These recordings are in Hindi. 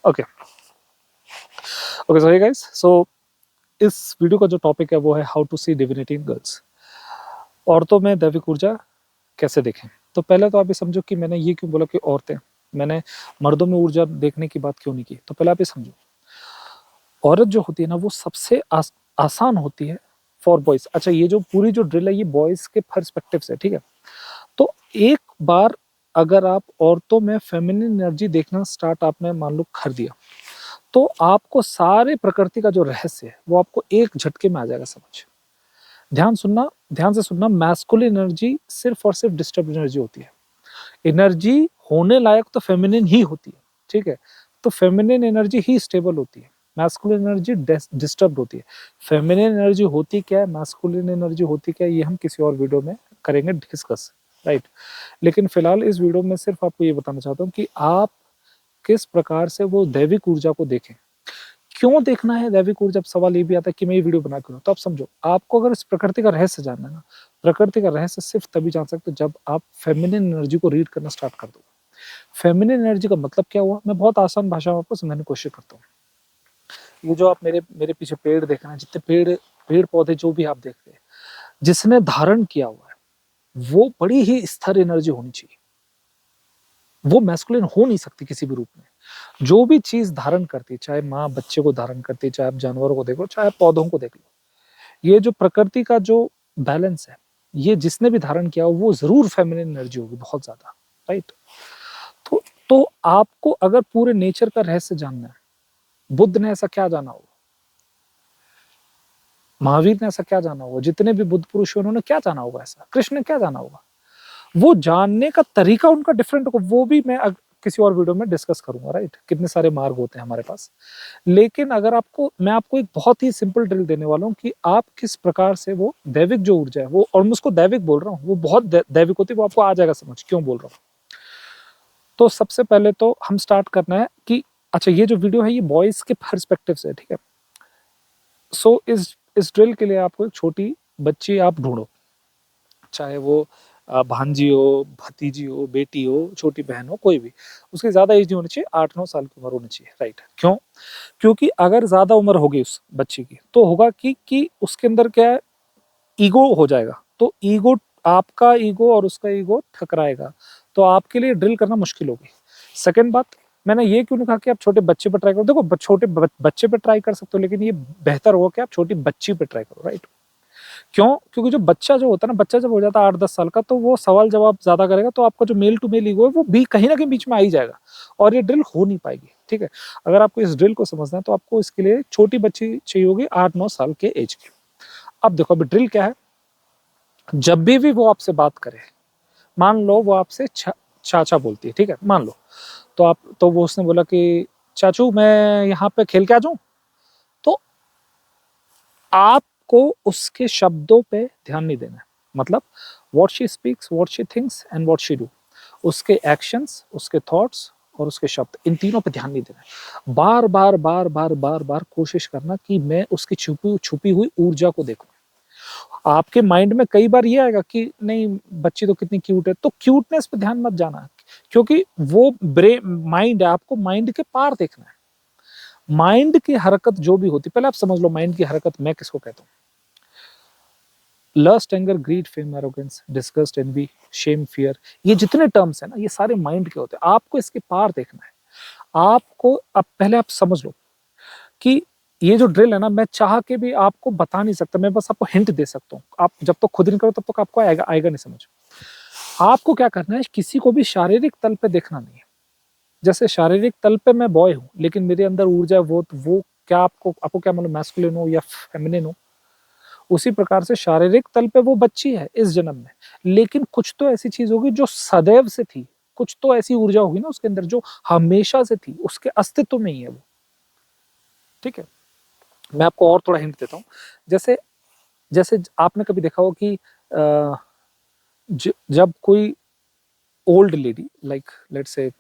Okay okay sorry guys, so इस वीडियो का जो टॉपिक है वो है how to see divinity in girls. औरतों में दैविक ऊर्जा कैसे देखें। तो पहले तो आप ये समझो कि मैंने ये क्यों बोला कि औरतें, मैंने मर्दों में ऊर्जा देखने की बात क्यों नहीं की। तो पहले आप ये समझो, औरत जो होती है ना वो सबसे आसान होती है फॉर बॉयज। अच्छा, ये जो पूरी जो ड्रिल है ये बॉयज के पर्सपेक्टिव से, ठीक है। तो एक बार अगर आप औरतों में फेमिनिन एनर्जी देखना स्टार्ट आपने मान लो कर दिया, तो आपको सारे प्रकृति का जो रहस्य है वो आपको एक झटके में आ जाएगा समझ। ध्यान से सुनना, मैस्कुलिन एनर्जी सिर्फ और सिर्फ डिस्टर्ब एनर्जी होती है। एनर्जी होने लायक तो फेमिनिन ही होती है, ठीक है। तो फेमिनिन एनर्जी ही स्टेबल होती है, मैस्कुलिन एनर्जी डिस्टर्ब होती है। फेमिनिन एनर्जी होती क्या है, मैस्कुलिन एनर्जी होती क्या है, ये हम किसी और वीडियो में करेंगे डिस्कस, राइट। लेकिन फिलहाल इस वीडियो में सिर्फ आपको ये बताना चाहता हूँ कि आप किस प्रकार से वो दैविक ऊर्जा को देखें। क्यों देखना है दैविक ऊर्जा, जब सवाल ये भी आता है कि मैं ये वीडियो बना क्यों, तो आप समझो, आपको अगर इस प्रकृति का रहस्य जानना है ना, प्रकृति का रहस्य सिर्फ तभी जान सकते हो जब आप फेमिनिन एनर्जी को रीड करना स्टार्ट कर दो। फेमिनिन एनर्जी का मतलब क्या हुआ, मैं बहुत आसान भाषा में आपको समझाने की कोशिश करता हूँ। ये जो आप मेरे मेरे पीछे पेड़ देख रहे हैं, जितने पेड़ पेड़ पौधे जो भी आप देख रहे हैं, जिसने धारण किया हुआ है वो बड़ी ही स्थिर एनर्जी होनी चाहिए। वो मैस्कुलिन हो नहीं सकती किसी भी रूप में। जो भी चीज धारण करती है, चाहे माँ बच्चे को धारण करती है, चाहे आप जानवरों को देखो, चाहे आप पौधों को देख लो, ये जो प्रकृति का जो बैलेंस है, ये जिसने भी धारण किया हो वो जरूर फेमिनिन एनर्जी होगी बहुत ज्यादा, राइट। तो आपको अगर पूरे नेचर का रहस्य जानना है, बुद्ध ने ऐसा क्या जाना होगा, महावीर ने ऐसा क्या जाना होगा, जितने भी बुद्ध पुरुष हैं उन्होंने क्या जाना होगा, ऐसा कृष्ण ने क्या जाना होगा, वो जानने का तरीका उनका डिफरेंट होगा। वो भी मैं किसी और वीडियो में डिस्कस करूंगा, राइट। कितने सारे मार्ग होते हैं हमारे पास। लेकिन अगर आपको, मैं आपको एक बहुत ही सिंपल ड्रिल देने वाला हूँ कि आप किस प्रकार से वो दैविक जो ऊर्जा है वो, और मैं उसको दैविक बोल रहा हूँ, वो बहुत दैविक होती है, वो आपको आ जाएगा समझ क्यों बोल रहा हूँ। तो सबसे पहले तो हम स्टार्ट करना है कि अच्छा, ये जो वीडियो है ये बॉयज के पर्सपेक्टिव से, ठीक है। सो इस ड्रिल के लिए आपको एक छोटी बच्ची आप ढूंढो, चाहे वो भांजी हो, भतीजी हो, बेटी हो, छोटी बहन हो, कोई भी। उसकी ज्यादा एज नहीं होनी चाहिए, 8-9 साल की उम्र होनी चाहिए, राइट। क्यों? क्योंकि अगर ज्यादा उम्र होगी उस बच्ची की तो होगा कि उसके अंदर क्या है, ईगो हो जाएगा। तो ईगो, आपका ईगो और उसका ईगो टकराएगा, तो आपके लिए ड्रिल करना मुश्किल होगी। सेकंड बात, मैंने ये क्यों नहीं कहा कि आप छोटे बच्चे पर ट्राई करो। देखो, छोटे बच्चे पे ट्राई कर सकते हो, लेकिन ये बेहतर होगा कि आप छोटी बच्ची पे ट्राई करो, राइट। क्यों? क्योंकि जो बच्चा जो होता है ना, बच्चा जब हो जाता है 8-10 साल का, तो वो सवाल जवाब ज्यादा करेगा, तो आपका जो मेल टू मेल ईगो है वो भी कहीं ना कहीं बीच में आ ही जाएगा, और ये ड्रिल हो नहीं पाएगी, ठीक है। अगर आपको इस ड्रिल को समझना है तो आपको इसके लिए छोटी बच्ची चाहिए होगी 8-9 साल के एज की। अब देखो, अभी ड्रिल क्या है, जब भी वो आपसे बात करे, मान लो वो आपसे चाचा बोलती है, ठीक है, मान लो। तो वो उसने बोला कि चाचू मैं यहाँ पे खेल के आ जाऊं, तो आपको उसके शब्दों पे ध्यान नहीं देना है। मतलब what she speaks, what she thinks and what she do, उसके एक्शंस, उसके थॉट्स और उसके शब्द, इन तीनों पे ध्यान नहीं देना है। बार बार बार बार बार बार कोशिश करना कि मैं उसकी छुपी छुपी हुई ऊर्जा को देखूं। आपके माइंड में कई बार ये आएगा कि नहीं बच्ची तो कितनी क्यूट है, तो क्यूटनेस पे ध्यान मत जाना, क्योंकि वो ब्रेन माइंड है, आपको माइंड के पार देखना है। माइंड की हरकत जो भी होती, पहले आप समझ लो माइंड की हरकत मैं किसको कहता हूँ। Lust, anger, greed, fame, arrogance, disgust, envy, shame, fear, ये जितने टर्म्स है ना, ये सारे माइंड के होते हैं। आपको इसके पार देखना है। आपको अब पहले आप समझ लो कि ये जो ड्रिल है ना, मैं चाह के भी आपको बता नहीं सकता, मैं बस आपको हिंट दे सकता हूँ। आप जब तक खुद नहीं करो तब तक आपको आएगा नहीं समझ। आपको क्या करना है, किसी को भी शारीरिक तल पे देखना नहीं है। जैसे शारीरिक तल पे मैं बॉय हूँ, लेकिन मेरे अंदर ऊर्जा है वो क्या, आपको क्या मालूम मैस्कुलिन हो या फेमिनिन हो। उसी प्रकार से शारीरिक तल पे वो बच्ची है इस जन्म में, लेकिन कुछ तो ऐसी चीज होगी जो सदैव से थी, कुछ तो ऐसी ऊर्जा होगी ना उसके अंदर जो हमेशा से थी, उसके अस्तित्व में ही है वो, ठीक है। मैं आपको और थोड़ा हिंट देता हूँ। जैसे जैसे आपने कभी देखा हो कि जब कोई old lady, like let's say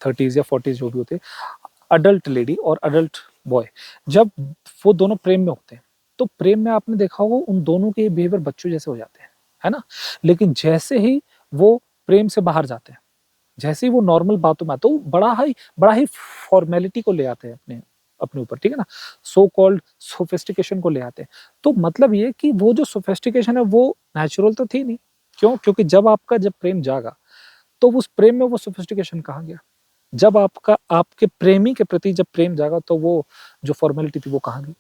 30s या 40s जो भी होते, अडल्ट लेडी और अडल्ट बॉय, जब वो दोनों प्रेम में होते हैं, तो प्रेम में आपने देखा होगा उन दोनों के बिहेवियर बच्चों जैसे हो जाते हैं, है ना। लेकिन जैसे ही वो प्रेम से बाहर जाते हैं, जैसे ही वो नॉर्मल बातों में आता है, तो बड़ा ही फॉर्मेलिटी को ले आते हैं अपने अपने ऊपर, ठीक है ना? सो कॉल्ड सोफिस्टिकेशन को ले आते हैं। तो मतलब ये कि वो जो सोफिस्टिकेशन है वो नेचुरल तो थी नहीं। क्यों? क्योंकि जब प्रेम जागा, तो उस प्रेम में वो सोफिस्टिकेशन कहाँ गया? जब आपके प्रेमी के प्रति जब प्रेम जागा, तो वो जो फॉर्मेलिटी थी वो कहाँ गई?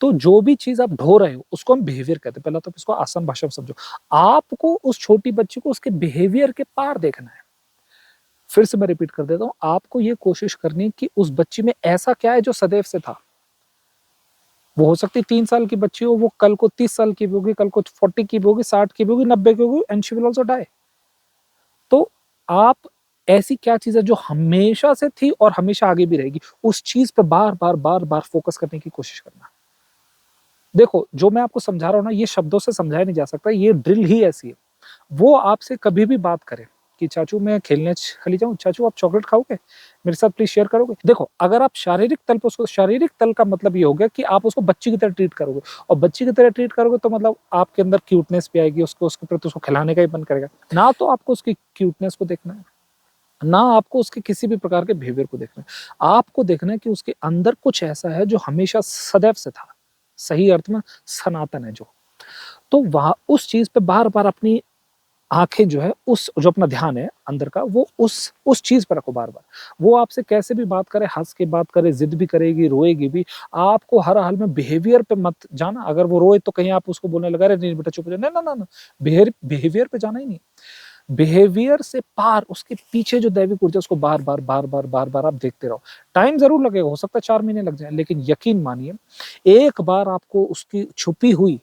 तो जो भी चीज़ आप ढो रहे हो, उसको हम बिहेवियर कहते हैं। पहले तो इसको आसान भाषा में समझो। आपको उस छोटी बच्ची को उसके बिहेवियर के पार देखना है। फिर से मैं रिपीट कर देता हूँ, आपको ये कोशिश करनी है कि उस बच्ची में ऐसा क्या है जो सदैव से था। वो हो सकती है 3 साल की बच्ची हो, वो कल को 30 साल की भी होगी, कल को 40 की भी होगी, 60 की भी होगी, 90 की होगी, and she will also die. तो आप ऐसी क्या चीज़ है जो हमेशा से थी और हमेशा आगे भी रहेगी, उस चीज़ पे बार-बार, बार-बार फोकस करने की कोशिश करना। देखो, जो मैं आपको समझा रहा हूँ ना, ये शब्दों से समझाया नहीं जा सकता, ये ड्रिल ही ऐसी है। वो आपसे कभी भी बात करे कि चाचू मैं खेलने चली जाऊँ, चाचू आप चॉकलेट खाओगे? मेरे साथ प्लीज़ शेयर करोगे? देखो, अगर आप शारीरिक तल पे उसको, शारीरिक तल का मतलब ये हो गया कि आप उसको बच्ची की तरह ट्रीट करोगे, और बच्ची की तरह ट्रीट करोगे तो मतलब आपके अंदर क्यूटनेस भी आएगी, उसको उसके प्रति उसको खिलाने का ही मन करेगा। ना तो आपको उसकी क्यूटनेस को देखना है, ना आपको उसके किसी भी प्रकार के बिहेवियर को देखना है। आपको देखना है कि उसके अंदर कुछ ऐसा है जो हमेशा सदैव से था, सही अर्थ में सनातन है जो। तो वहाँ उस चीज़ पे बार-बार अपनी आँखें जो है, उस जो अपना ध्यान है अंदर का, वो उस चीज़ पे रखो बार-बार। वो आपसे कैसे भी बात करे, हँस के बात करे, ज़िद भी करेगी, रोएगी भी, आपको हर हाल में बिहेवियर पे मत जाना। अगर वो रोए तो कहीं आप उसको बोलने लगा, "अरे नहीं बेटा चुप हो जा।" ना, ना, ना, ना, बिहेवियर पे जाना ही नहीं। बिहेवियर से पार उसके पीछे जो दैविक ऊर्जा है, उसको बार-बार, बार-बार, बार-बार आप देखते रहो। टाइम ज़रूर लगेगा, हो सकता है 4 महीने लग जाएँ, लेकिन यकीन मानिए, एक बार आपको उसकी छुपी हुई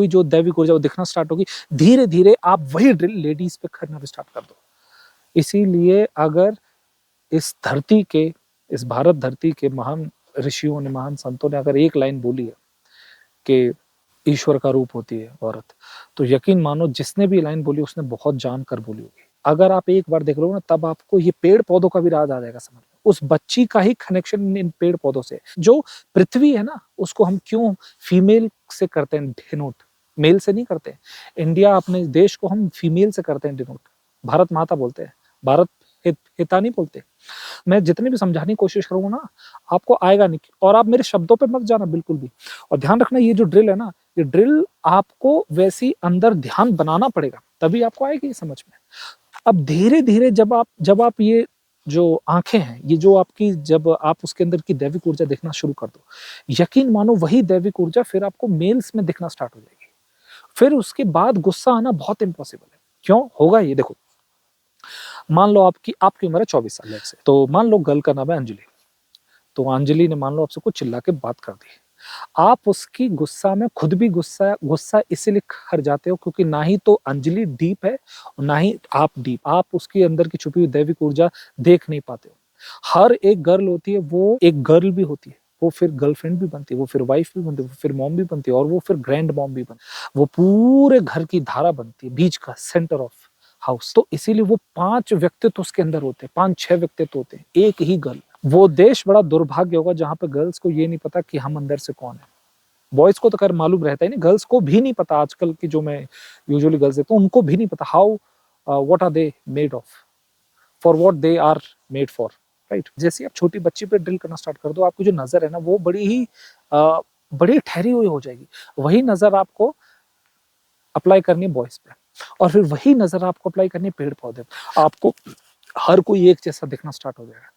जो दैविक ऊर्जा वो दिखना स्टार्ट होगी, धीरे-धीरे आप वही ड्रिल लेडीज़ पे करना भी स्टार्ट कर दो। इसीलिए अगर इस धरती के, इस भारत धरती के महान ऋषियों ने, महान संतों ने अगर एक लाइन बोली है कि ईश्वर का रूप होती है औरत, तो यकीन मानो जिसने भी लाइन बोली उसने बहुत जान कर बोली होगी। अगर आप एक बार देख लो ना, तब आपको ये पेड़-पौधों का भी राज आ जाएगा समझ में। उस बच्ची का ही कनेक्शन इन पेड़-पौधों से। जो पृथ्वी है ना, उसको हम क्यों फीमेल से करते हैं डिनोट, मेल से नहीं करते। इंडिया अपने देश को हम फीमेल से करते हैं डिनोट। भारत माता बोलते हैं, भारत पिता नहीं बोलते। मैं जितनी भी समझाने की कोशिश करूँगा ना, आपको आएगा नहीं, और आप मेरे शब्दों पे मत जाना बिल्कुल भी। और ध्यान रखना, ये जो ड्रिल है ना, ये ड्रिल आपको वैसी अंदर ध्यान बनाना पड़ेगा, तभी आपको आएगी समझ में। अब धीरे-धीरे जब आप ये जो आँखें हैं, ये जो आपकी, जब आप उसके अंदर की दैविक ऊर्जा देखना शुरू कर दो, यकीन मानो वही दैविक ऊर्जा फिर आपको मेल्स में दिखना स्टार्ट हो जाएगी। फिर उसके बाद गुस्सा आना बहुत इम्पॉसिबल है। क्यों होगा ये? देखो, मान लो आपकी आपकी उम्र है 24 साल लेट्स से, तो मान लो गर्ल का नाम है अंजलि। तो अंजलि ने मान लो आपसे कुछ चिल्ला के बात कर दी। आप उसकी गुस्सा में खुद भी गुस्सा गुस्सा इसीलिए कर जाते हो क्योंकि ना ही तो अंजलि डीप है और ना ही आप डीप। आप उसके अंदर की छुपी हुई दैविक ऊर्जा देख नहीं पाते हो। हर एक गर्ल होती है, वो एक गर्ल भी होती है। वो फिर गर्लफ्रेंड भी बनती है, वो फिर वाइफ भी बनती है, वो फिर मॉम भी बनती है, और वो फिर ग्रैंड मॉम भी बनती है। वो पूरे घर की धारा बनती है, बीच का सेंटर ऑफ हाउस। तो इसीलिए वो 5 व्यक्तित्व उसके अंदर होते हैं, 5-6 व्यक्तित्व होते हैं, एक ही गर्ल। वो देश बड़ा दुर्भाग्य होगा जहाँ पे गर्ल्स को ये नहीं पता कि हम अंदर से कौन है। बॉयज़ को तो खैर मालूम रहता ही नहीं, गर्ल्स को भी नहीं पता। आजकल की जो मैं यूजुअली गर्ल्स देखता हूँ, उनको भी नहीं पता how what are they made of, for what they are made for, right? जैसे ही आप छोटी बच्ची पे ड्रिल करना स्टार्ट कर दो, आपकी जो नज़र है ना, वो बड़ी ठहरी हुई हो जाएगी। वही नज़र आपको अप्लाई करनी है बॉयज़ पे, और फिर वही नज़र आपको अप्लाई करनी है पेड़-पौधे पे। आपको हर कोई एक जैसा दिखना स्टार्ट हो जाएगा।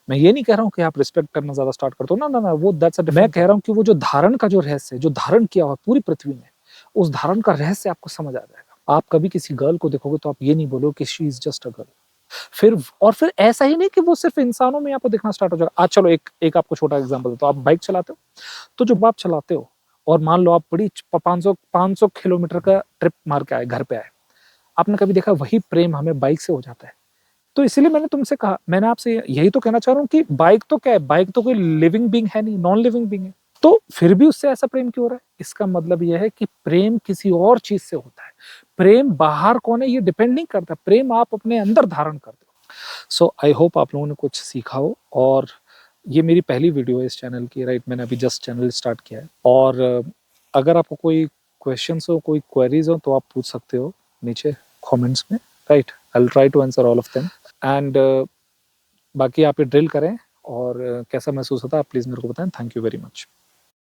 मैं ये नहीं कह रहा हूँ कि आप रिस्पेक्ट करना ज़्यादा स्टार्ट कर दो, ना, ना, ना, वो दैट्स अ डिफरेंट। मैं कह रहा हूँ कि वो जो धारण का जो रहस्य है, जो धारण किया हुआ है पूरी पृथ्वी में, उस धारण का रहस्य आपको समझ आ जाएगा। आप कभी किसी गर्ल को देखोगे तो आप ये नहीं बोलोगे कि she is just a girl. फिर ऐसा ही नहीं कि वो सिर्फ़ इंसानों में आपको दिखना स्टार्ट हो जाएगा। आज चलो एक एक आपको छोटा एग्ज़ाम्पल देता हूँ। आप बाइक चलाते हो, तो जब आप चलाते हो और मान लो आप बड़ी 500 किलोमीटर का ट्रिप मार के आए, घर पे आए। आपने कभी देखा वही प्रेम हमें बाइक से हो जाता है। तो इसीलिए मैंने तुमसे कहा, मैंने आपसे यही तो कहना चाह रहा हूँ कि बाइक तो क्या है, बाइक तो कोई लिविंग बीइंग है नहीं, नॉन लिविंग बीइंग है। तो फिर भी उससे ऐसा प्रेम क्यों हो रहा है? इसका मतलब ये है कि प्रेम किसी और चीज़ से होता है। प्रेम बाहर कौन है ये डिपेंड नहीं करता, प्रेम आप अपने अंदर धारण करते हो। सो आई होप आप लोगों ने कुछ सीखा हो, और ये मेरी पहली वीडियो है इस चैनल की, राइट? मैंने अभी जस्ट चैनल स्टार्ट किया है, और अगर आपको कोई क्वेश्चंस हो, कोई क्वेरीज़ हो, तो आप पूछ सकते हो नीचे कमेंट्स में, right? I will try to answer all of them and बाकी आप ये ड्रिल करें और कैसा महसूस होता है आप प्लीज़ मेरे को बताएं। Thank you very much.